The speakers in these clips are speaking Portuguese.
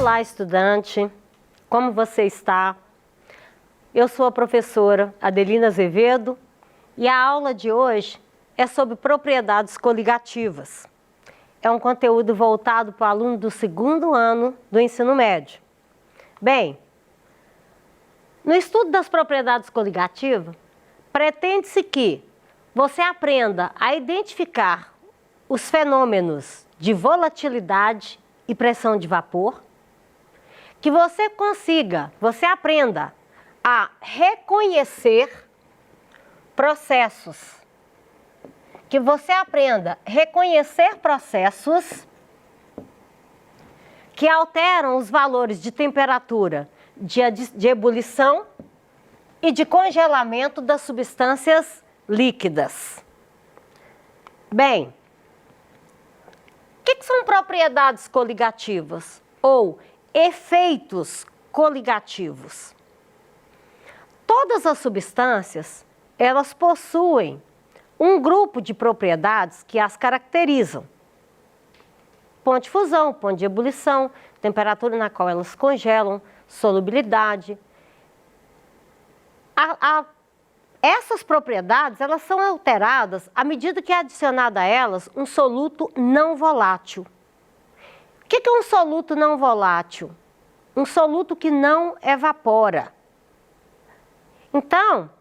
Olá, estudante! Como você está? Eu sou a professora Adelina Azevedo e a aula de hoje é sobre propriedades coligativas. É um conteúdo voltado para o aluno do segundo ano do ensino médio. Bem, no estudo das propriedades coligativas, pretende-se que você aprenda a identificar os fenômenos de volatilidade e pressão de vapor, que você aprenda a reconhecer processos, que você aprenda a reconhecer processos que alteram os valores de temperatura de ebulição e de congelamento das substâncias líquidas. Bem, o que são propriedades coligativas ou efeitos coligativos? Todas as substâncias, elas possuem um grupo de propriedades que as caracterizam. Ponto de fusão, ponto de ebulição, temperatura na qual elas congelam, solubilidade. Essas propriedades, elas são alteradas à medida que é adicionado a elas um soluto não volátil. O que é um soluto não volátil? Um soluto que não evapora. Então,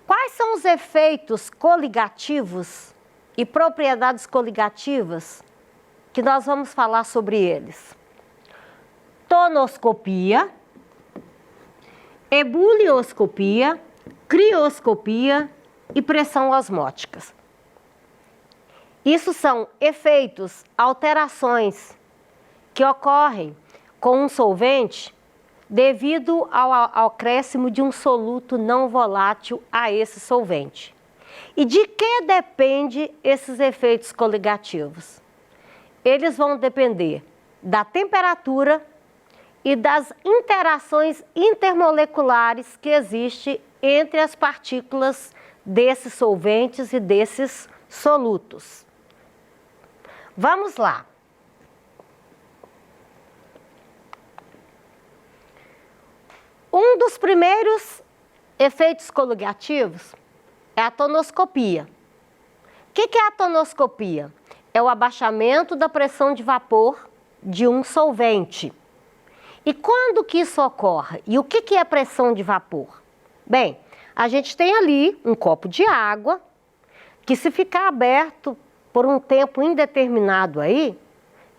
quais são os efeitos coligativos e propriedades coligativas que nós vamos falar sobre eles? Tonoscopia, ebulioscopia, crioscopia e pressão osmóticas. Isso são efeitos, alterações que ocorrem com um solvente devido ao acréscimo de um soluto não volátil a esse solvente. E de que depende esses efeitos coligativos? Eles vão depender da temperatura e das interações intermoleculares que existem entre as partículas desses solventes e desses solutos. Vamos lá. Um dos primeiros efeitos coligativos é a tonoscopia. O que é a tonoscopia? É o abaixamento da pressão de vapor de um solvente. E quando que isso ocorre? E o que é pressão de vapor? Bem, a gente tem ali um copo de água que, se ficar aberto por um tempo indeterminado aí,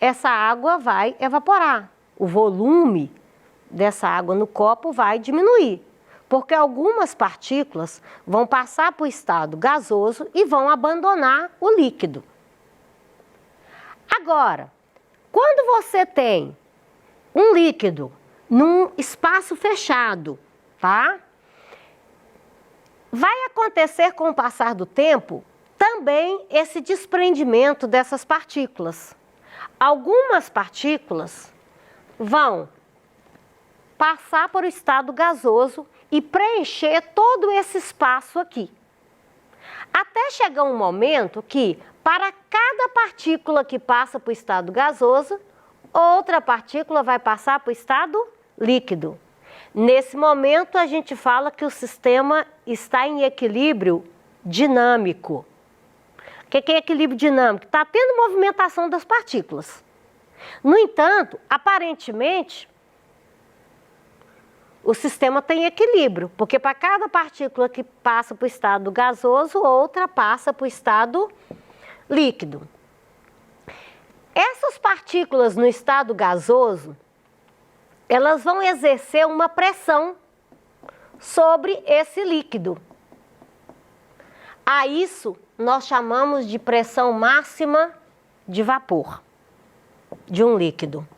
essa água vai evaporar. O volume dessa água no copo vai diminuir, porque algumas partículas vão passar para o estado gasoso e vão abandonar o líquido. Agora, quando você tem um líquido num espaço fechado, tá? Vai acontecer com o passar do tempo também esse desprendimento dessas partículas. Algumas partículas vão passar para o estado gasoso e preencher todo esse espaço aqui. Até chegar um momento que, para cada partícula que passa para o estado gasoso, outra partícula vai passar para o estado líquido. Nesse momento, a gente fala que o sistema está em equilíbrio dinâmico. O que é equilíbrio dinâmico? Está tendo movimentação das partículas. No entanto, aparentemente, o sistema tem equilíbrio, porque para cada partícula que passa para o estado gasoso, outra passa para o estado líquido. Essas partículas no estado gasoso, elas vão exercer uma pressão sobre esse líquido. A isso nós chamamos de pressão máxima de vapor de um líquido.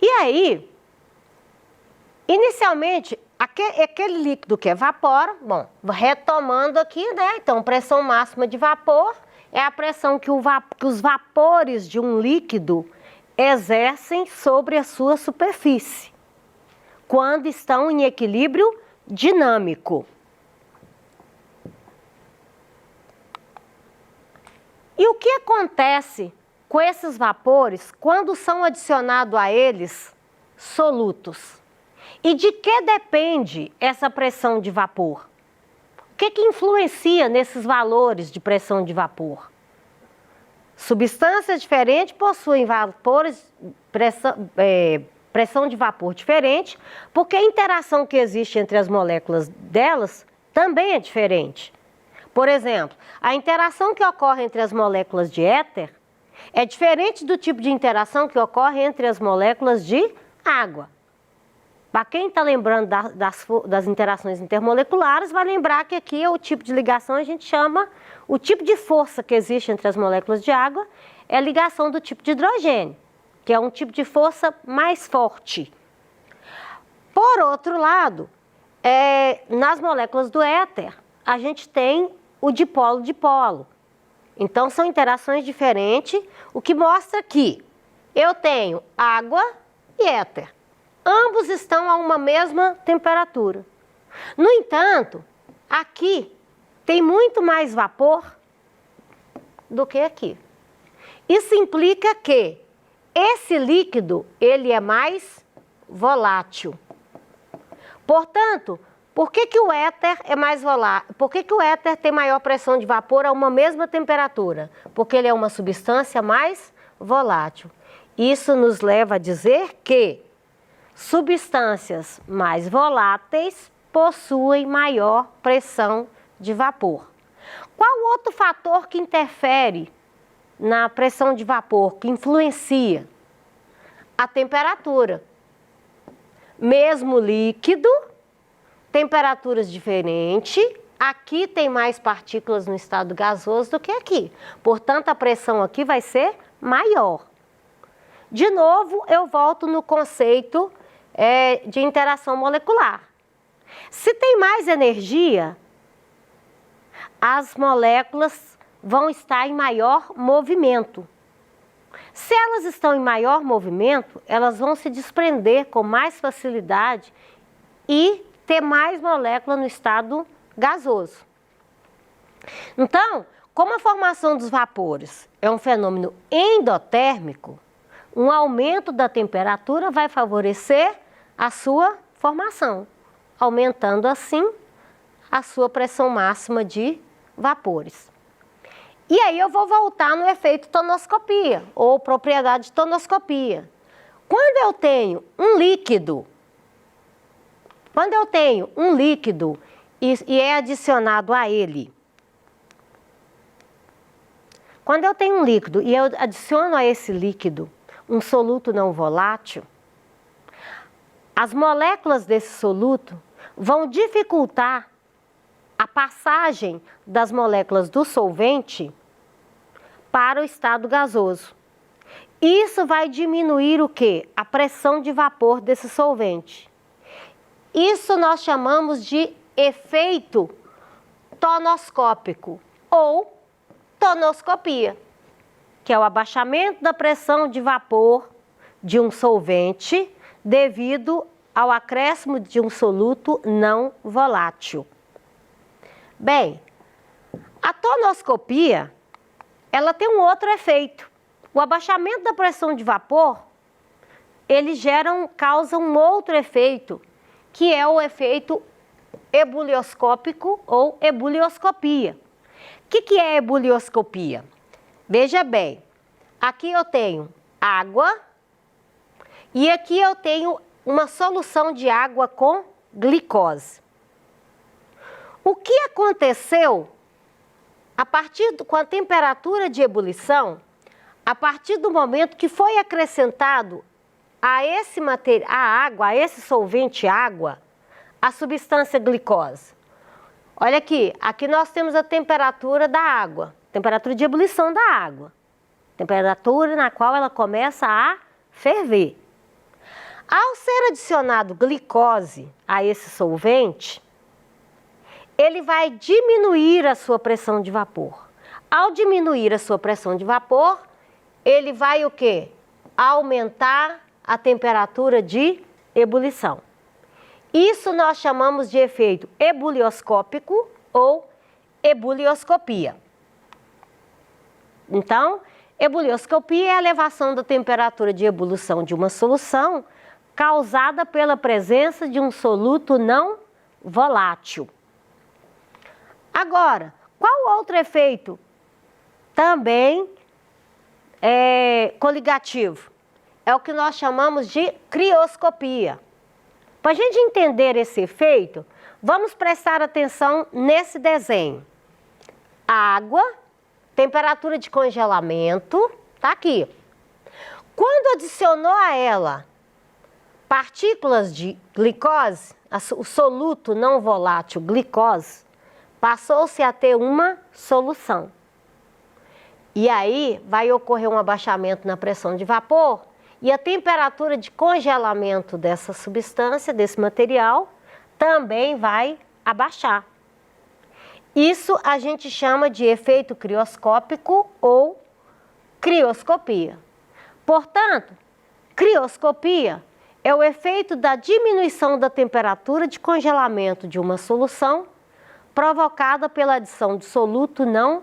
E aí, inicialmente, aquele líquido que evapora, bom, retomando aqui, né? Então, pressão máxima de vapor é a pressão que os vapores de um líquido exercem sobre a sua superfície, quando estão em equilíbrio dinâmico. E o que acontece com esses vapores quando são adicionados a eles solutos. E de que depende essa pressão de vapor? O que influencia nesses valores de pressão de vapor? Substâncias diferentes possuem vapores, pressão de vapor diferente, porque a interação que existe entre as moléculas delas também é diferente. Por exemplo, a interação que ocorre entre as moléculas de éter é diferente do tipo de interação que ocorre entre as moléculas de água. Para quem está lembrando das interações intermoleculares, vai lembrar que aqui é o tipo de ligação, a gente chama, o tipo de força que existe entre as moléculas de água é a ligação do tipo de hidrogênio, que é um tipo de força mais forte. Por outro lado, nas moléculas do éter, a gente tem o dipolo-dipolo. Então, são interações diferentes, o que mostra que eu tenho água e éter. Ambos estão a uma mesma temperatura. No entanto, aqui tem muito mais vapor do que aqui. Isso implica que esse líquido, ele é mais volátil. Portanto, por que o éter é mais volátil? Por que o éter tem maior pressão de vapor a uma mesma temperatura? Porque ele é uma substância mais volátil. Isso nos leva a dizer que substâncias mais voláteis possuem maior pressão de vapor. Qual outro fator que interfere na pressão de vapor, que influencia? A temperatura. Mesmo líquido, temperaturas diferentes, aqui tem mais partículas no estado gasoso do que aqui. Portanto, a pressão aqui vai ser maior. De novo, eu volto no conceito de interação molecular. Se tem mais energia, as moléculas vão estar em maior movimento. Se elas estão em maior movimento, elas vão se desprender com mais facilidade e ter mais molécula no estado gasoso. Então, como a formação dos vapores é um fenômeno endotérmico, um aumento da temperatura vai favorecer a sua formação, aumentando assim a sua pressão máxima de vapores. E aí eu vou voltar no efeito tonoscopia, ou propriedade de tonoscopia. Quando eu tenho um líquido e é adicionado a ele, quando eu tenho um líquido e eu adiciono a esse líquido um soluto não volátil, as moléculas desse soluto vão dificultar a passagem das moléculas do solvente para o estado gasoso. Isso vai diminuir o quê? A pressão de vapor desse solvente. Isso nós chamamos de efeito tonoscópico ou tonoscopia, que é o abaixamento da pressão de vapor de um solvente devido ao acréscimo de um soluto não volátil. Bem, a tonoscopia, ela tem um outro efeito. O abaixamento da pressão de vapor, ele causa um outro efeito, que é o efeito ebulioscópico ou ebulioscopia. O que é ebulioscopia? Veja bem, aqui eu tenho água e aqui eu tenho uma solução de água com glicose. O que aconteceu com a temperatura de ebulição, a partir do momento que foi acrescentado a esse solvente água, a substância glicose? Olha aqui nós temos a temperatura da água, temperatura de ebulição da água, temperatura na qual ela começa a ferver. Ao ser adicionado glicose a esse solvente, ele vai diminuir a sua pressão de vapor. Ao diminuir a sua pressão de vapor, ele vai o quê? Aumentar a temperatura de ebulição. Isso nós chamamos de efeito ebulioscópico ou ebulioscopia. Então, Ebulioscopia é a elevação da temperatura de ebulição de uma solução causada pela presença de um soluto não volátil. Agora, qual outro efeito também coligativo? É o que nós chamamos de crioscopia. Para a gente entender esse efeito, vamos prestar atenção nesse desenho. Água, temperatura de congelamento, tá aqui. Quando adicionou a ela partículas de glicose, o soluto não volátil glicose, passou-se a ter uma solução. E aí vai ocorrer um abaixamento na pressão de vapor e a temperatura de congelamento dessa substância, desse material, também vai abaixar. Isso a gente chama de efeito crioscópico ou crioscopia. Portanto, crioscopia é o efeito da diminuição da temperatura de congelamento de uma solução provocada pela adição de soluto não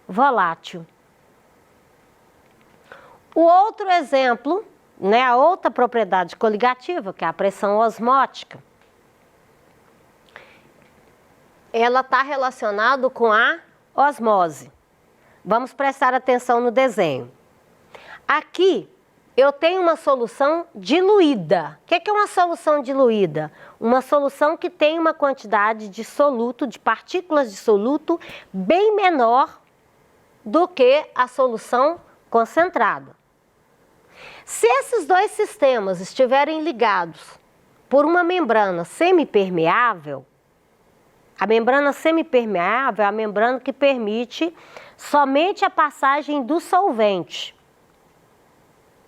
volátil. O outro exemplo, a outra propriedade coligativa, que é a pressão osmótica, ela está relacionada com a osmose. Vamos prestar atenção no desenho. Aqui eu tenho uma solução diluída. O que é uma solução diluída? Uma solução que tem uma quantidade de soluto, de partículas de soluto, bem menor do que a solução concentrada. Se esses dois sistemas estiverem ligados por uma membrana semipermeável, a membrana semipermeável é a membrana que permite somente a passagem do solvente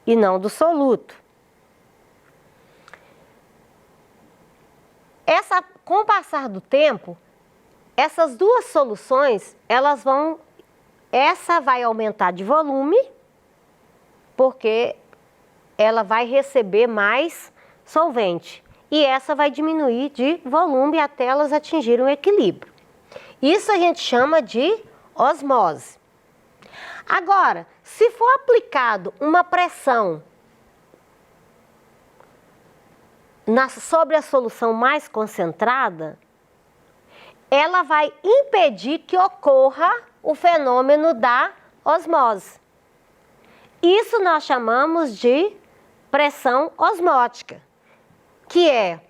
e não do soluto. Com o passar do tempo, essas duas soluções, essa vai aumentar de volume, porque ela vai receber mais solvente. E essa vai diminuir de volume até elas atingirem um equilíbrio. Isso a gente chama de osmose. Agora, se for aplicado uma pressão sobre a solução mais concentrada, ela vai impedir que ocorra o fenômeno da osmose. Isso nós chamamos de pressão osmótica, que é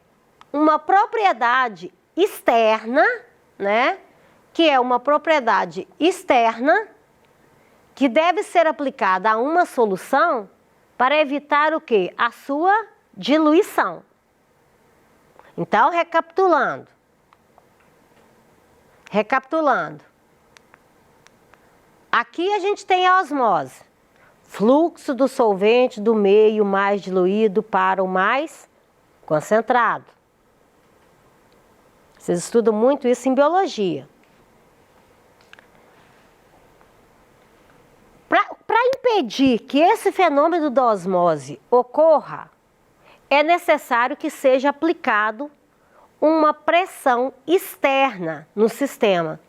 uma propriedade externa, que é uma propriedade externa que deve ser aplicada a uma solução para evitar o quê? A sua diluição. Então, recapitulando. Aqui a gente tem a osmose. Fluxo do solvente do meio mais diluído para o mais concentrado. Vocês estudam muito isso em biologia. Para impedir que esse fenômeno da osmose ocorra, é necessário que seja aplicado uma pressão externa no sistema.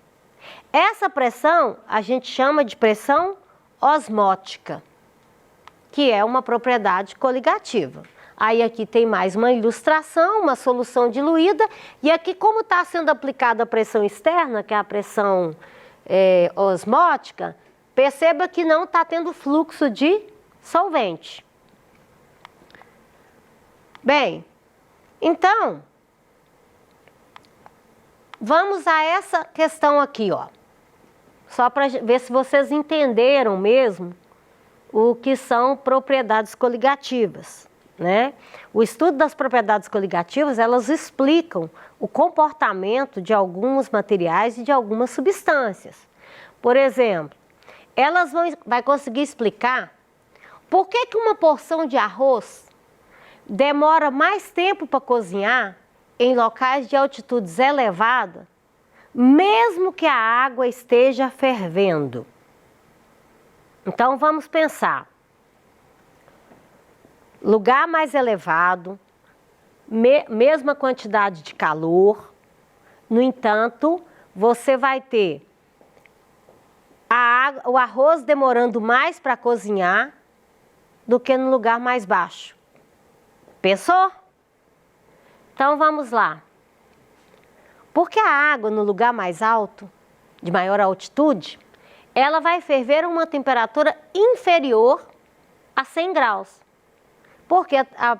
Essa pressão a gente chama de pressão osmótica, que é uma propriedade coligativa. Aí aqui tem mais uma ilustração, uma solução diluída, e aqui como está sendo aplicada a pressão externa, que é a pressão osmótica, perceba que não está tendo fluxo de solvente. Bem, então, vamos a essa questão aqui, só para ver se vocês entenderam mesmo o que são propriedades coligativas, O estudo das propriedades coligativas, elas explicam o comportamento de alguns materiais e de algumas substâncias. Por exemplo, elas vai conseguir explicar por que uma porção de arroz demora mais tempo para cozinhar em locais de altitudes elevadas, mesmo que a água esteja fervendo. Então vamos pensar. Lugar mais elevado, mesma quantidade de calor, no entanto, você vai ter o arroz demorando mais para cozinhar do que no lugar mais baixo. Pensou? Então vamos lá. Porque a água no lugar mais alto, de maior altitude, ela vai ferver a uma temperatura inferior a 100 graus. Porque a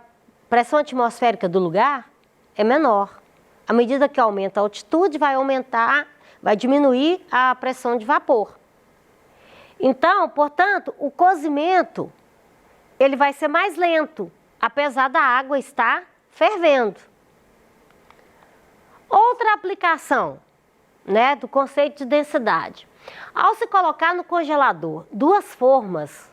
pressão atmosférica do lugar é menor. À medida que aumenta a altitude, vai diminuir a pressão de vapor. Então, portanto, o cozimento ele vai ser mais lento, apesar da água estar fervendo. Outra aplicação, né, do conceito de densidade. Ao se colocar no congelador duas formas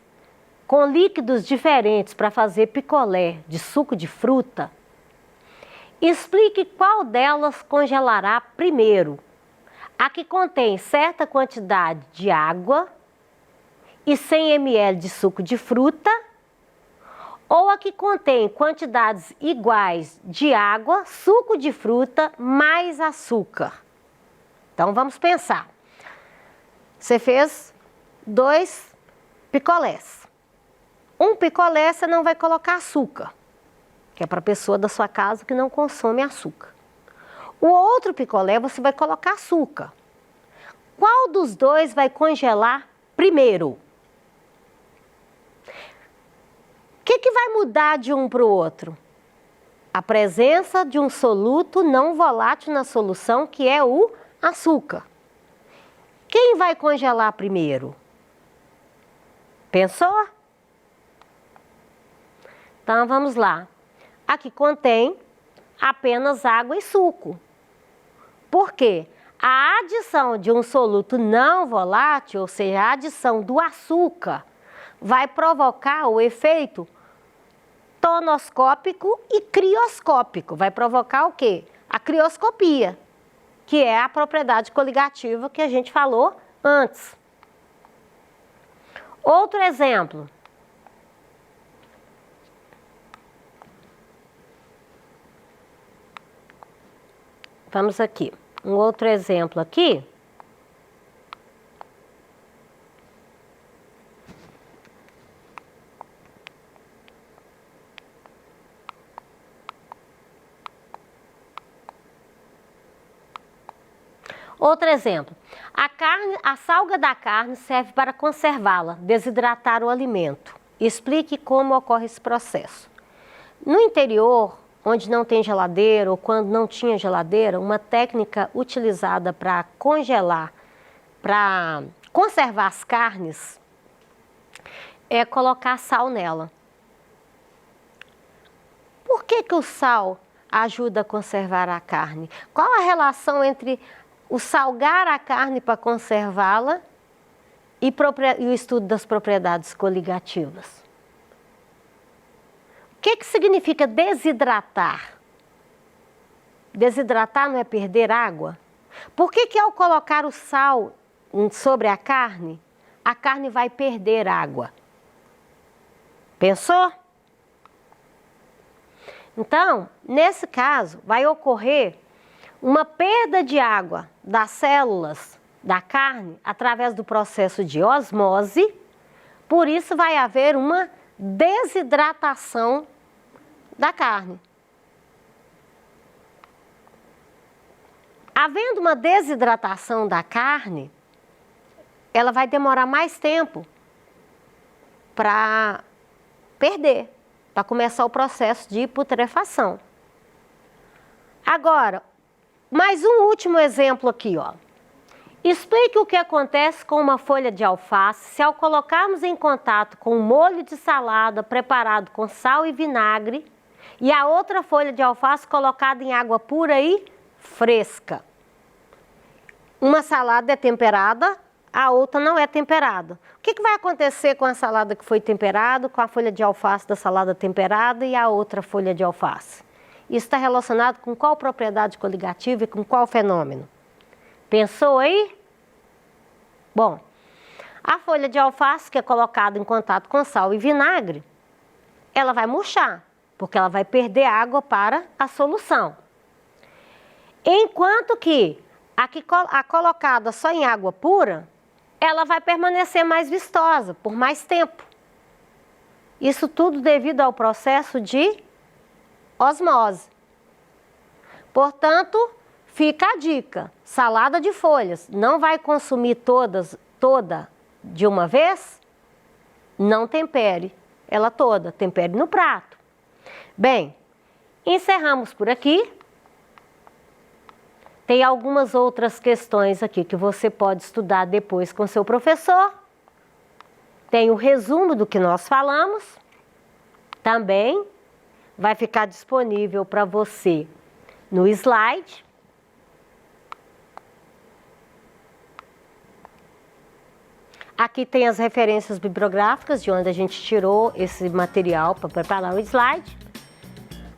com líquidos diferentes para fazer picolé de suco de fruta, explique qual delas congelará primeiro. A que contém certa quantidade de água e 100 ml de suco de fruta, ou a que contém quantidades iguais de água, suco de fruta, mais açúcar. Então vamos pensar. Você fez 2 picolés. Um picolé você não vai colocar açúcar, que é para a pessoa da sua casa que não consome açúcar. O outro picolé você vai colocar açúcar. Qual dos dois vai congelar primeiro? O que vai mudar de um para o outro? A presença de um soluto não volátil na solução, que é o açúcar. Quem vai congelar primeiro? Pensou? Então vamos lá. Aqui contém apenas água e suco. Por quê? A adição de um soluto não volátil, ou seja, a adição do açúcar, vai provocar o efeito tonoscópico e crioscópico. Vai provocar o quê? A crioscopia, que é a propriedade coligativa que a gente falou antes. Outro exemplo. Vamos aqui. Um outro exemplo aqui. Outro exemplo, a salga da carne serve para conservá-la, desidratar o alimento. Explique como ocorre esse processo. No interior, onde não tem geladeira ou quando não tinha geladeira, uma técnica utilizada para congelar, para conservar as carnes, é colocar sal nela. Por que o sal ajuda a conservar a carne? Qual a relação entre o salgar a carne para conservá-la e o estudo das propriedades coligativas? O que significa desidratar? Desidratar não é perder água? Por que ao colocar o sal sobre a carne vai perder água? Pensou? Então, nesse caso, vai ocorrer uma perda de água das células da carne através do processo de osmose, por isso vai haver uma desidratação da carne. Havendo uma desidratação da carne, ela vai demorar mais tempo para perder, para começar o processo de putrefação. Agora, mais um último exemplo aqui, ó. Explique o que acontece com uma folha de alface se ao colocarmos em contato com um molho de salada preparado com sal e vinagre e a outra folha de alface colocada em água pura e fresca. Uma salada é temperada, a outra não é temperada. O que vai acontecer com a salada que foi temperada, com a folha de alface da salada temperada e a outra folha de alface? Isso está relacionado com qual propriedade coligativa e com qual fenômeno? Pensou aí? Bom, a folha de alface que é colocada em contato com sal e vinagre, ela vai murchar, porque ela vai perder água para a solução. Enquanto que a colocada só em água pura, ela vai permanecer mais vistosa por mais tempo. Isso tudo devido ao processo de osmose. Portanto, fica a dica, salada de folhas, não vai consumir toda de uma vez? Não tempere ela toda, tempere no prato. Bem, encerramos por aqui. Tem algumas outras questões aqui que você pode estudar depois com seu professor. Tem o resumo do que nós falamos. Também vai ficar disponível para você no slide. Aqui tem as referências bibliográficas de onde a gente tirou esse material para preparar o slide.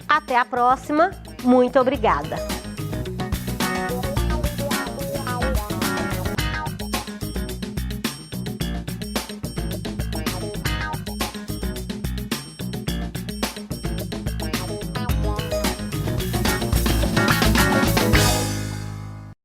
Até a próxima. Muito obrigada.